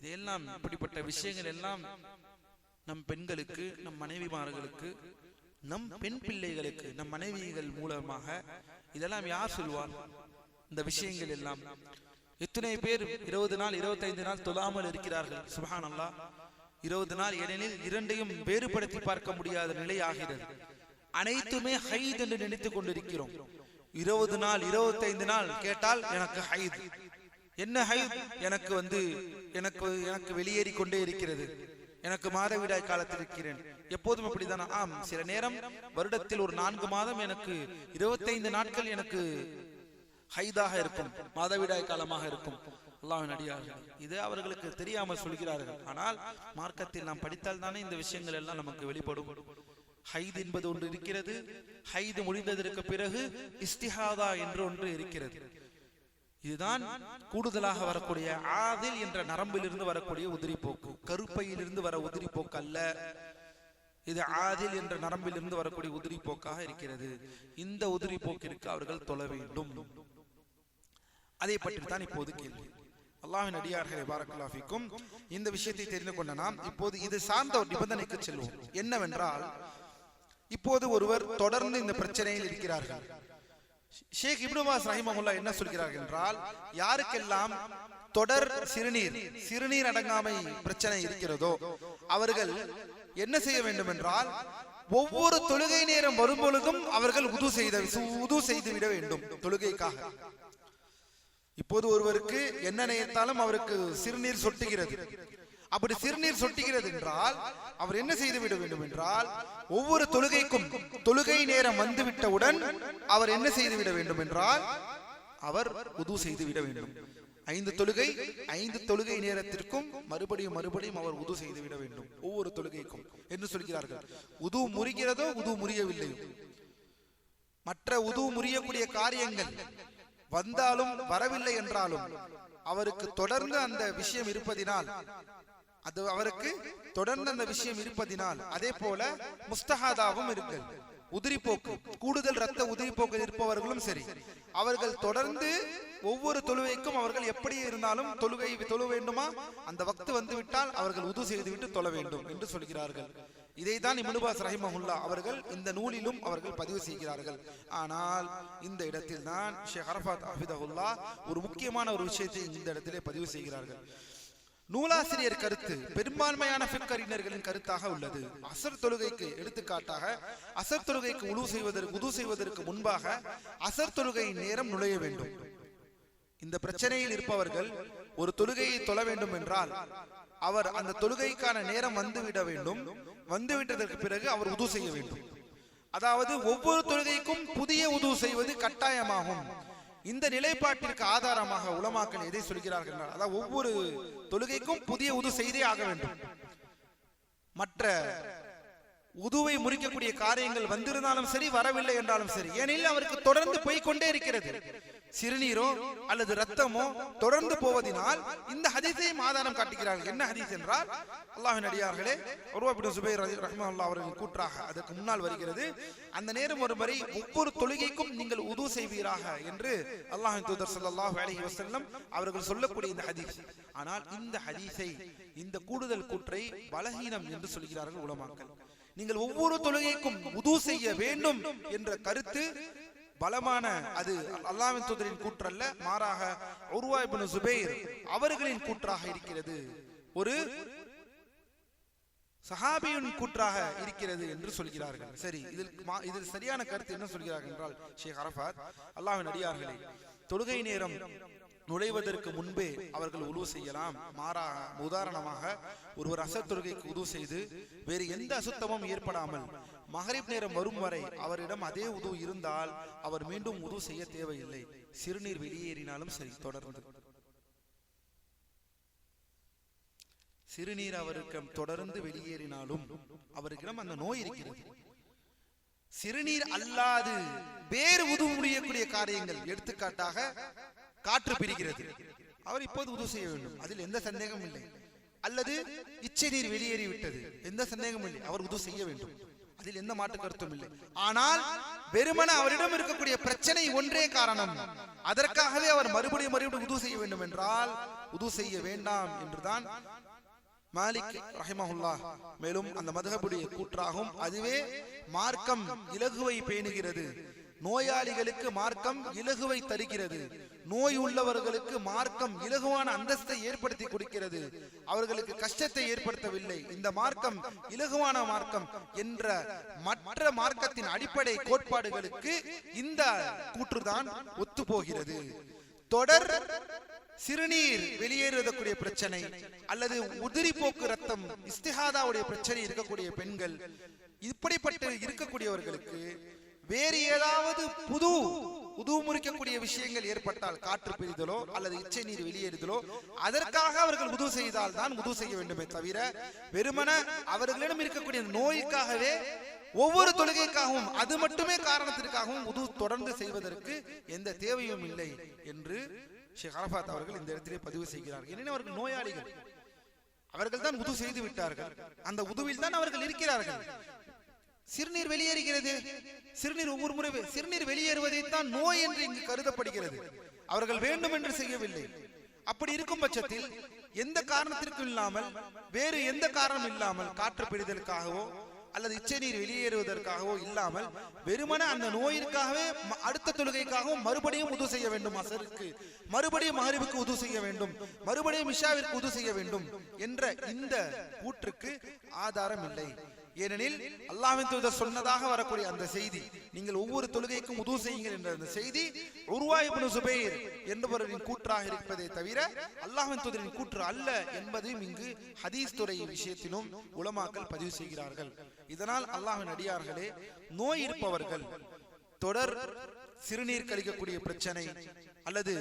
இதெல்லாம், இப்படிப்பட்ட விஷயங்கள் எல்லாம் நம் பெண்களுக்கு, நம் மனைவிமார்களுக்கு, நம் பெண் பிள்ளைகளுக்கு, நம் மனைவிகள் மூலமாக இதெல்லாம் யார் சொல்வார்? இந்த விஷயங்கள் எல்லாம் எத்தனை பேர் 20 நாள் 25 நாள் தொழாமல் இருக்கிறார்கள்? சுப்ஹானல்லாஹ். 20 நாள் ஏனெனில் இரண்டையும் வேறுபடுத்தி பார்க்க முடியாத நிலை ஆகிறது. அனைத்துமே ஹைத் என்று நினைத்துக் கொண்டிருக்கிறோம். 20 நாள் 25 நாள் கேட்டால் எனக்கு ஹைத். என்ன ஹைத்? எனக்கு வெளியேறி கொண்டே இருக்கிறது, எனக்கு மாதவிடாய் காலத்தில் இருக்கிறேன். எப்போதும் அப்படித்தானா? ஆம். சில நேரம் வருடத்தில் ஒரு 4 மாதம் எனக்கு 25 நாட்கள் எனக்கு ஹைதாக இருக்கும், மாதவிடாய் காலமாக இருக்கும். அல்லாஹ்வின் அடியார்கள், இது அவர்களுக்கு தெரியாமல் சொல்கிறார்கள். ஆனால் மார்க்கத்தில் நாம் படித்தால் தானே இந்த விஷயங்கள் எல்லாம் நமக்கு வெளிப்படும். ஹைத் என்பது ஒன்று இருக்கிறது. ஹைது முடிந்ததற்கு பிறகு இஸ்திஹாதா என்று ஒன்று இருக்கிறது. இதுதான் கூடுதலாக வரக்கூடிய ஆதில் என்ற நரம்பிலிருந்து வரக்கூடிய உதிரி போக்கு, கருப்பையிலிருந்து வர உதிரி போக்கு அல்ல. இது ஆதில் என்ற நரம்பிலிருந்து வரக்கூடிய உதிரி போக்காக இருக்கிறது. இந்த உதிரி போக்கிற்கு அவர்கள் தொழ வேண்டும். அதை பற்றி தான் இப்போது கேள்வி. அல்லாஹ்வின் அடியார்களே, பாரக்கல்லாஹு ஃபீக்கும், இந்த விஷயத்தை தெரிந்து கொண்ட நாம் இப்போது இது சார்ந்த ஒரு நிபந்தனைக்கு செல்வோம். என்னவென்றால், இப்போது ஒருவர் தொடர்ந்து இந்த பிரச்சனையில் இருக்கிறார்கள். ஷேக் இப்னு பாஸ் ரஹிமஹுல்லாஹ் என்ன சொல்கிறார்கள் என்றால், யாருக்கெல்லாம் தொடர் சிறுநீர் அடங்காமை பிரச்சனை இருக்கிறதோ அவர்கள் என்ன செய்ய வேண்டும் என்றால், ஒவ்வொரு தொழுகை நேரம் வரும்பொழுதும் அவர்கள் உது செய்து விட வேண்டும் தொழுகைக்காக. இப்போது ஒருவருக்கு என்ன நினைத்தாலும் அவருக்கு சிறுநீர் சொட்டுகிறது. அப்படி சிறுநீர் சொட்டுகிறது என்றால் அவர் என்ன செய்து விட வேண்டும் என்றால், ஒவ்வொரு தொழுகைக்கும் தொழுகை நேரம் வந்துவிட்டவுடன் அவர் என்ன செய்து விட வேண்டும் என்றால், அவர் உது செய்து விட வேண்டும். 5 தொழுகை நேரத்திற்கும் மறுபடியும் அவர் உது செய்து விட வேண்டும், ஒவ்வொரு தொழுகைக்கும் என்று சொல்கிறார்கள். உது முறிகிறதோ உது முறியவில்லையோ, மற்ற உது முறியக்கூடிய காரியங்கள் வந்தாலும் வரவில்லை என்றாலும் அவருக்கு தொடர்ந்து அந்த விஷயம் இருப்பதினால், அதே போல முஸ்தஹாதாவும் இருக்கு, உதிரிப்போக்கு, கூடுதல் ரத்த உதிரிப்போக்கு இருப்பவர்களும் சரி, அவர்கள் தொடர்ந்து ஒவ்வொரு தொழுகைக்கும் அவர்கள் எப்படி இருந்தாலும் தொழ வேண்டுமா, அந்த வக்து வந்து விட்டால் அவர்கள் உது செய்துவிட்டு தொழ வேண்டும் என்று சொல்கிறார்கள். இதைதான் இப்னு பாஸ் ரஹிமஹுல்லாஹ் அவர்கள் இந்த நூலிலும் அவர்கள் பதிவு செய்கிறார்கள். ஆனால் இந்த இடத்தில் தான் ஷேக் அரஃபாத் ஹஃபிதஹுல்லாஹ் ஒரு முக்கியமான ஒரு விஷயத்தை இந்த இடத்திலே பதிவு செய்கிறார்கள். நூலாசிரியர் கருத்து பெரும்பான்மையான ஃபிக்ஹ் அறிஞர்களின் கருத்தாக உள்ளது. அசர் தொழுகைக்கு, எடுத்துக்காட்டாக அசர் தொழுகைக்கு உது செய்வதற்கு முன்பாக அசர் தொழுகை நேரம் நுழைய வேண்டும். இந்த பிரச்சனையில் இருப்பவர்கள் ஒரு தொழுகையை தொழ வேண்டும் என்றால் அவர் அந்த தொழுகைக்கான நேரம் வந்துவிட வேண்டும். வந்துவிட்டதற்கு பிறகு அவர் உது செய்ய வேண்டும். அதாவது ஒவ்வொரு தொழுகைக்கும் புதிய உது செய்வது கட்டாயமாகும். இந்த நிலைப்பாட்டிற்கு ஆதாரமாக உலமாக்கள் எதை சொல்கிறார்கள் என்றால், அதாவது ஒவ்வொரு தொழுகைக்கும் புதிய உது செய்தே ஆக வேண்டும். மற்ற உதுவை முறிக்கக்கூடிய காரியங்கள் வந்திருந்தாலும் சரி, வரவில்லை என்றாலும் சரி, ஏனெனில் அவருக்கு தொடர்ந்து போய்கொண்டே இருக்கிறது. சிறுநீரோ அல்லது ரத்தமோ தொடர்ந்து போவதினால் இந்த ஹதீஸையும் ஆதாரம் காட்டுகிறார்கள். என்ன ஹதீஸ் என்றால், அல்லாஹ்வின் அடியார்களே, உர்வா இப்னு ஸுபைர் ரஹிமஹுல்லாஹ் அவர்களின் கூற்றாக அதற்கு முன்னால் வருகிறது, அந்த நேரம் ஒருவரை ஒவ்வொரு தொழுகைக்கும் நீங்கள் உது செய்வீராக என்று அல்லாஹ்வின் தூதர் ஸல்லல்லாஹு அலைஹி வஸல்லம் அவர்கள் சொல்லக்கூடிய இந்த ஹதீஸ். ஆனால் இந்த ஹதீஸை, இந்த கூடுதல் கூற்றை பலஹீனம் என்று சொல்கிறார்கள் உலமாக்கள். நீங்கள் ஒவ்வொரு தொழுகைக்கும் உது செய்ய வேண்டும் என்ற கருத்து பலமான, அது அல்லாஹ்வின் தூதரின் கூற்றல்ல, மாறாக உர்வா இப்னு ஸுபைர் அவர்களின் கூற்றாக இருக்கிறது, ஒரு சஹாபியின் கூற்றாக இருக்கிறது என்று சொல்கிறார்கள். சரி, இதில் சரியான கருத்து என்ன சொல்கிறார்கள் என்றால், ஷேக் அரஃபாத், அல்லாஹ்வின் அடியார்களே, தொழுகை நேரம் நுழைவதற்கு முன்பே அவர்கள் உது செய்யலாம். மாறாக, உதாரணமாக ஒருவர் அசர் தொழுகைக்கு உது செய்து வேறு எந்த அசுத்தமும் ஏற்படாமல் மகரிப் நேரம் வரும் வரை அவரிடம் அதே உது இருந்தால் அவர் மீண்டும் உது செய்ய தேவையில்லை. சிறுநீர் வெளியேறினாலும் சரி, தொடர்ந்து சிறுநீர் அவருக்கு தொடர்ந்து வெளியேறினாலும் அவருக்கிடம் அந்த நோய் இருக்கிறது. சிறுநீர் அல்லாது வேறு உது முடியக்கூடிய காரியங்கள், எடுத்துக்காட்டாக காற்று பிரிக்கிறது, அவர் இப்போது உது செய்ய வேண்டும், அதில் எந்த சந்தேகமும் இல்லை. அல்லது இச்சை நீர் வெளியேறிவிட்டது, எந்த சந்தேகமும் இல்லை, அவர் உது செய்ய வேண்டும், அதில் எந்த மாற்று கருத்தும் இல்லை. ஆனால் வெறுமன அவரிடம் இருக்கக்கூடிய பிரச்சனை ஒன்றே காரணம், அதற்காகவே அவர் மறுபடியும் உது செய்ய வேண்டும் என்றால் உது செய்ய வேண்டாம் என்றுதான் மாலிக் ரஹிமஹுல்லாஹ் மேலும் அந்த மதுஹபுடைய கூற்றாகும். அதுவே மார்க்கம் இலகுவை பேணுகிறது. நோயாளிகளுக்கு மார்க்கம் இலகுவை தருகிறது, நோய் உள்ளவர்களுக்கு மார்க்கம் இலகுவான அந்தஸ்தை ஏற்படுத்தி கொடுக்கிறது, அவர்களுக்கு கஷ்டத்தை ஏற்படுத்தவில்லை. இந்த மார்க்கம் இலகுவான மார்க்கம் என்ற மற்ற மார்க்கத்தின் அடிப்படை கோட்பாடுகளுக்கு இந்த கூற்றுதான் ஒத்து போகிறது. தொடர் சிறுநீர் வெளியேறக்கூடிய பிரச்சனை அல்லது உதிரி போக்கு ரத்தம் இஸ்திஹாதாவுடைய பிரச்சனை இருக்கக்கூடிய பெண்கள், இப்படிப்பட்ட இருக்கக்கூடியவர்களுக்கு வேறு ஏதாவது புது உது முறிக்கக்கூடிய விஷயங்கள் ஏற்பட்டால், காற்று பிரிதலோ அல்லது இச்சை நீர் வெளியேறுதலோ, அதற்காக அவர்கள் உது செய்தால் தான் உது செய்ய வேண்டுமே தவிர வெறுமன அவர்களிடம் இருக்கக்கூடிய நோய்க்காகவே ஒவ்வொரு தொழுகைக்காகவும் அது மட்டுமே காரணத்திற்காகவும் உது தொடர்ந்து செய்வதற்கு எந்த தேவையும் இல்லை என்று ஷேக் அரஃபாத் அவர்கள் இந்த இடத்திலே பதிவு செய்கிறார்கள். ஏனெனில் அவர்கள் நோயாளிகள், அவர்கள் தான் உது செய்து விட்டார்கள், அந்த உதுவில் தான் அவர்கள் இருக்கிறார்கள். சிறுநீர் வெளியேறுகிறது, சிறுநீர் ஒவ்வொரு முறை சிறுநீர் வெளியேறுவதைத்தான் நோய் என்று இங்கு கருதப்படுகிறது, அவர்கள் வேண்டும் என்று செய்யவில்லை. அப்படி இருக்கும் பட்சத்தில் எந்த காரணத்திற்கும் இல்லாமல், வேறு எந்த காரணம் இல்லாமல், காற்று பிடிதலுக்காகவோ அல்லது இச்சை நீர் வெளியேறுவதற்காகவோ இல்லாமல் வெறுமன அந்த நோயிற்காகவே அடுத்த தொழுகைக்காகவும் மறுபடியும் உது செய்ய வேண்டும், அசருக்கு மறுபடியும் மகரிபுக்கு உது செய்ய வேண்டும், மறுபடியும் இஷாவிற்கு உது செய்ய வேண்டும் என்ற இந்த கூற்றுக்கு ஆதாரம் இல்லை. ஏனெனில் அல்லாஹ்வின் தூதர் சொன்னதாக வரக்கூடிய அந்த செய்தி, நீங்கள் ஒவ்வொரு தொழுகைக்கும் உது செய்யுங்கள் என்ற அந்த செய்தி உர்வா இப்னு சுபைர் என்பவரின் கூற்றாக இருப்பதை தவிர அல்லாஹ்வின் தூதரின் கூற்று அல்ல என்பதையும் இங்கு ஹதீஸ் துறை விஷயத்திலும் உலமாக்கள் பதிவு செய்கிறார்கள். இதனால் அல்லாஹ்வின் அடியார்களே, நோய் இருப்பவர்கள் தொடர் சிறுநீர் கழிக்கக்கூடிய பிரச்சனை அல்லது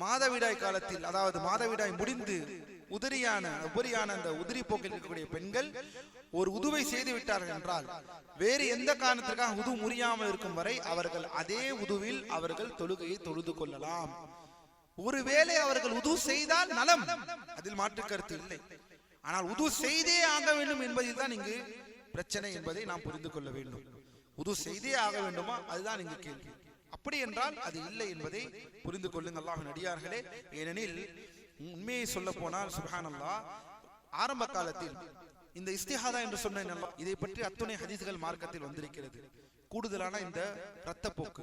மாதவிடாய் காலத்தில், அதாவது மாதவிடாய் முடிந்து உபரியான அந்த உதிரி போக்கில் இருக்கக்கூடிய பெண்கள் ஒரு உதுவை செய்து விட்டார்கள் என்றால், வேறு எந்த காரணத்திற்காக உது முறியாமல் இருக்கும் வரை அவர்கள் அதே உதுவில் அவர்கள் தொழுகையை தொழுது கொள்ளலாம். ஒருவேளை அவர்கள் உது செய்தால் நலம், அதில் மாற்று கருத்து இல்லை. ஆனால் உது செய்தே ஆக வேண்டும் என்பதில் தான் இங்கு பிரச்சனை என்பதை நாம் புரிந்து கொள்ள வேண்டும். உது செய்தே ஆக வேண்டுமா, அதுதான் இங்கு கேள்வி. அப்படி என்றால் அது இல்லை என்பதை புரிந்து கொள்ளுங்கள் அல்லாஹ்வின் அடியார்களே. ஏனெனில் உண்மையை சொல்ல போனால் சுப்ஹானல்லாஹ், ஆரம்ப காலத்தில் இந்த இஸ்திஹாதா என்று சொன்ன இதை பற்றி அத்துணை ஹதீஸ்கள் மார்க்கத்தில் வந்திருக்கிறது. கூடுதலான இந்த இரத்த போக்கு,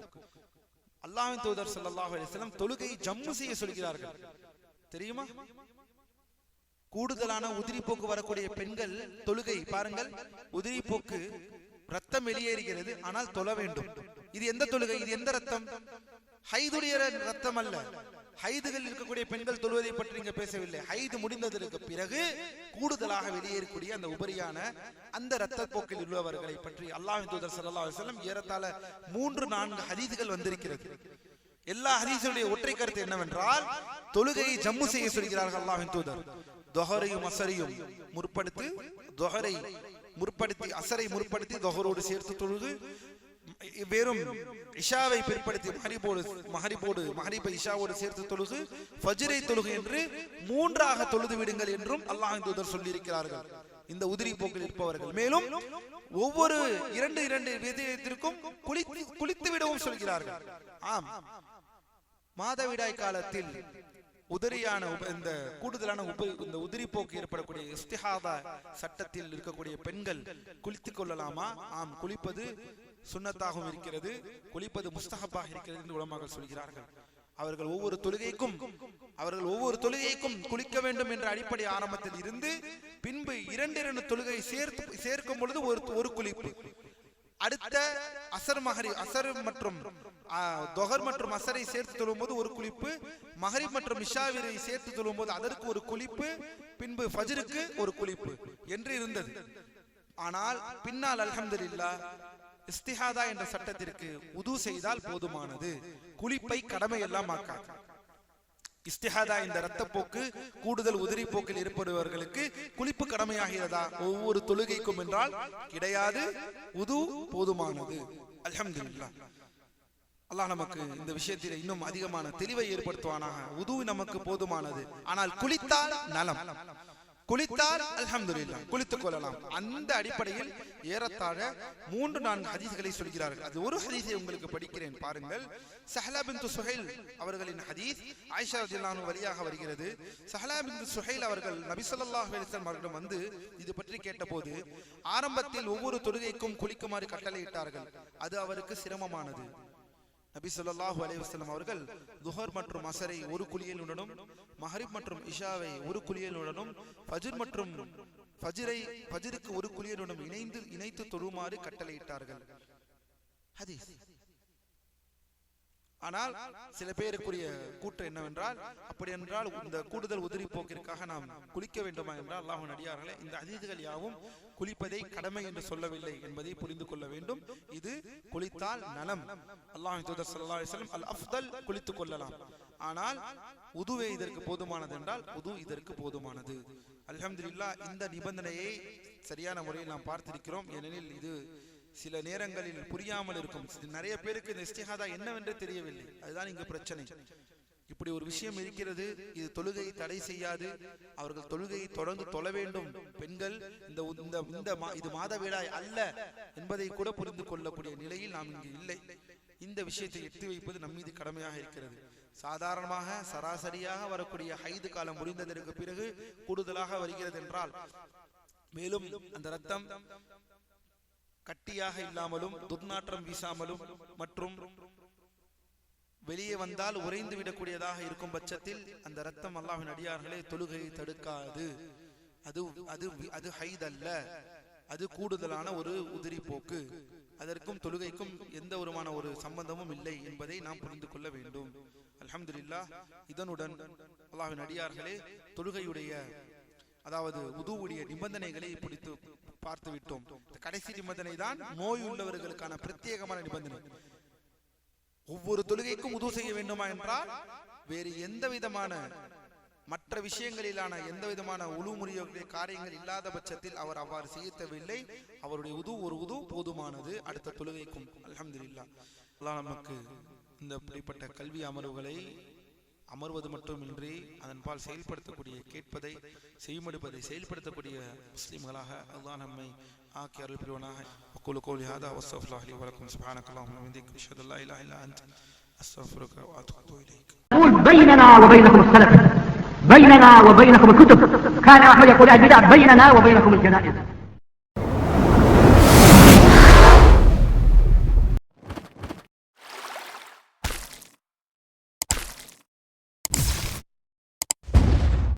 அல்லாஹ்வின் தூதர் ஸல்லல்லாஹு அலைஹி வஸல்லம் தொழுகையை ஜம்மு செய்ய சொல்கிறார்கள், தெரியுமா? கூடுதலான உதிரி போக்கு வரக்கூடிய பெண்கள் தொழுகை பாருங்கள், உதிரி போக்கு ரத்தம் வெளியேறுகிறது, ஆனால் தொழ வேண்டும். இது எந்த தொழுகை, இது எந்த ரத்தம்? ஹைதுடைய ரத்தம் அல்ல. ஹைதுகள் இருக்கக்கூடிய பெண்கள் தொழுவதை பற்றி இங்க பேசவில்லை. ஹைது முடிந்ததற்கு பிறகு கூடுதலாக வெளியேறக்கூடிய அந்த உபரியான அந்த இரத்த போக்கில் உள்ளவர்களை பற்றி அல்லாஹ்வின் தூதர் ஸல்லல்லாஹு அலைஹி வஸல்லம் ஏறத்தாழ 3-4 ஹதீஸ்கள் வந்திருக்கிறது. எல்லா ஹதீஸுடைய ஒற்றை கருத்து என்னவென்றால், தொழுகையை ஜம்மு செய்ய சொல்கிறார்கள் அல்லாஹ்வின் தூதர். தொஹரையும் அசரையும் முற்படுத்தி, தொஹரை முற்படுத்தி அசரை முற்படுத்தி தொஹரோடு சேர்த்து தொழுது, வெறும் இஷாவை பிற்படுத்தி மஹரிபை இஷாவோடு சேர்த்து தொழுகு, ஃபஜ்ரை தொழுகு என்று 3ஆக தொழுது விடுங்கள் என்றும் அல்லாஹ்வின் தூதர் சொல்லி இருக்கிறார்கள் இந்த உதிரி போக்கில் இருப்பவர்கள். மேலும் ஒவ்வொரு 2 விதத்திற்கும் குளித்து விடவும் சொல்கிறார்கள். ஆம், மாதவிடாய் காலத்தில் உதிரியான இந்த கூடுதலான இந்த உதிரி போக்கு ஏற்படக்கூடிய இஸ்திஹாதா சட்டத்தில் இருக்கக்கூடிய பெண்கள் குளித்துக் கொள்ளலாமா? ஆம், குளிப்பது சுன்னத்தாகவும் இருக்கிறது, குளிப்பது முஸ்தஹப்பாக இருக்கிறது என்று உலமாக்கள் சொல்கிறார்கள். அவர்கள் ஒவ்வொரு தொழுகைக்கும் குளிக்க வேண்டும் என்ற அடிப்படை ஆரம்பத்தில் இருந்து பின்பு 2 தொழுகை சேர்க்கும் பொழுது ஒரு குளிப்பு, அடுத்த அசர் மற்றும் தொஹர் மற்றும் அசரை சேர்த்து தொழும்போது ஒரு குளிப்பு, மஹரிப் மற்றும் இஷாவிரை சேர்த்து தொழும்போது அதற்கு ஒரு குளிப்பு, பின்பு ஃபஜ்ருக்கு ஒரு குளிப்பு என்று இருந்தது. ஆனால் பின்னால் அல்ஹம்துலில்லாஹ் இஸ்திஹாதா என்ற சட்டத்திற்கு உது செய்தால் போதுமானது, குளிப்பை கடமை எல்லாம் ஆக்காது. இஸ்திஹாதா இந்த இரத்தப்போக்கு கூடுதல் உதிரி போக்கில் இருப்பவர்களுக்கு குளிப்பு கடமையாகிறதா ஒவ்வொரு தொழுகைக்கும் என்றால் கிடையாது, உது போதுமானது. அல்ஹம்துலில்லாஹ். அல்லாஹ் நமக்கு இந்த விஷயத்தில் இன்னும் அதிகமான தெளிவை ஏற்படுத்துவானாக. உது நமக்கு போதுமானது, ஆனால் குளித்தால் நலம், குளித்தால் அல்ஹம்துலில்லாஹ் குளித்துக் கொள்ளலாம். அந்த அடிப்படையில் ஏறத்தாழ 3-4 ஹதீஸ்களை சொல்கிறார்கள். அது ஒரு ஹதீஸை உங்களுக்கு படிக்கிறேன் பாருங்கள். சஹலா பின்த் சுஹைல் அவர்களின் ஹதீஸ் ஆயிஷா ரலியல்லாஹு அன்ஹா வழியாக வருகிறது. சஹலா பின்த் சுஹைல் அவர்கள் நபி ஸல்லல்லாஹு அலைஹி வஸல்லம் அவர்களிடம் வந்து இது பற்றி கேட்டபோது ஆரம்பத்தில் ஒவ்வொரு தொழுகைக்கும் குளிக்குமாறு கட்டளையிட்டார்கள். அது அவருக்கு சிரமமானது. நபி ஸல்லல்லாஹு அலைஹி வஸல்லம் அவர்கள் துஹர் மற்றும் அஸரை ஒரு குளியலுடனும், மஹரிப் மற்றும் இஷாவை ஒரு குளியலுடனும், ஃபஜ்ர் மற்றும் ஃபஜ்ருக்கு ஒரு குளியலுடனும் இணைத்து தொழுமாறு கட்டளையிட்டார்கள். ஹதீஸ். ஆனால் சில பேருக்குரிய கூற்று என்னவென்றால், அப்படி என்றால் இந்த கூடுதல் உதிரி போக்கிற்காக நாம் குளிக்க வேண்டுமா என்றால், அல்லாஹ்வின் அடியார்களே, இந்த ஹதீஸ்கள் யாவும் குளிப்பதை கடமை என்று சொல்லவில்லை என்பதை புரிந்து கொள்ள வேண்டும். இது குளித்தால் நலம். அல்லாஹ்வின் தூதர் ஸல்லல்லாஹு அலைஹி வஸல்லம் அல் அஃதல் குளித்துக் கொள்ளலாம். ஆனால் உதுவே இதற்கு போதுமானது என்றால் உது இதற்கு போதுமானது. அல்ஹம்துலில்லாஹ், இந்த நிபந்தனையை சரியான முறையில் நாம் பார்த்திருக்கிறோம். ஏனெனில் இது சில நேரங்களில் புரியாமல் இருக்கும். நிறைய பேருக்கு இந்த இஸ்திஹாதா என்னவென்று தெரியவில்லை. அதுதான் இங்கு பிரச்சனை. இப்படி ஒரு விஷயம் இருக்கிறது, இது தொழுகை தடை செய்யாது, அவர்கள் தொழுகையை தொடர்ந்து தொழ வேண்டும். பெண்கள் இது மாதவிடாய் அல்ல என்பதை கூட புரிந்து கொள்ளக்கூடிய நிலையில் நாம் இங்கு இல்லை. இந்த விஷயத்தை எட்டி வைப்பது நம் மீது கடமையாக இருக்கிறது. சாதாரணமாக சராசரியாக வரக்கூடிய ஹைது காலம் முடிந்ததற்கு பிறகு கூடுதலாக வருகிறது என்றால், மேலும் அந்த ரத்தம் கட்டியாக இல்லாமலும் துர்நாற்றம் வீசாமலும் மற்றும் வெளியே வந்தால் உறைந்து விடக்கூடியதாக இருக்கும் பட்சத்தில் அந்த ரத்தம் அல்லாஹ்வின் அடியார்களே தொழுகையை தடுக்காது. அது ஹைத் அல்ல, அது கூடுதலான ஒரு உதிரி போக்கு. அதற்கும் தொழுகைக்கும் எந்த ஒருமான ஒரு சம்பந்தமும் இல்லை என்பதை நாம் புரிந்து கொள்ள வேண்டும். அல்ஹம்துலில்லாஹ், இதனுடன் அல்லாஹ்வின் அடியார்களே தொழுகையுடைய அதாவது உதுவுடைய நிபந்தனைகளை பிடித்து பார்த்து விட்டோம். கடைசி நிபந்தனை தான் நோய் உள்ளவர்களுக்கான பிரத்யேகமான நிபந்தனை. ஒவ்வொரு தொழுகைக்கும் உது செய்ய வேண்டுமா என்றால், வேறு எந்த விதமான மற்ற விஷயங்களிலான எந்த விதமான உளுமுறைய காரியங்கள் இல்லாத பட்சத்தில் அவர் அவ்வாறு செய்ய தேவையில்லை. அவருடைய ஒரு உது போதுமானது அடுத்த தொழுகைக்கும். அல்ஹம்துலில்லாஹ், அல்லாஹ் நமக்கு இந்த இப்படிப்பட்ட கல்வி அமர்வுகளை அமர்வது மட்டுமின்றி அதன்பால் செயல்படுத்தக்கூடிய, கேட்பதை செய்மடுப்பதை செயல்படுத்தக்கூடிய முஸ்லிம்களாக அல்லாஹ் நம்மை ஆக்கி அருள் புரிவானாக. அக்கூலு கௌலி ஹாதா வஸ்ஸக்ஃபிருல்லாஹி லி வ லக்கும் சுப்ஹானக்கல்லாஹும்ம வ பிஹம்திக அஷ்ஹது அல்லா இலாஹா இல்லா அன்த அஸ்தக்ஃபிருக வ அத்தூபு இலைக். بيننا وبينكم السلف، بيننا وبينكم الكتب. كان أحمد يقول البدع بيننا وبينكم الجنائز.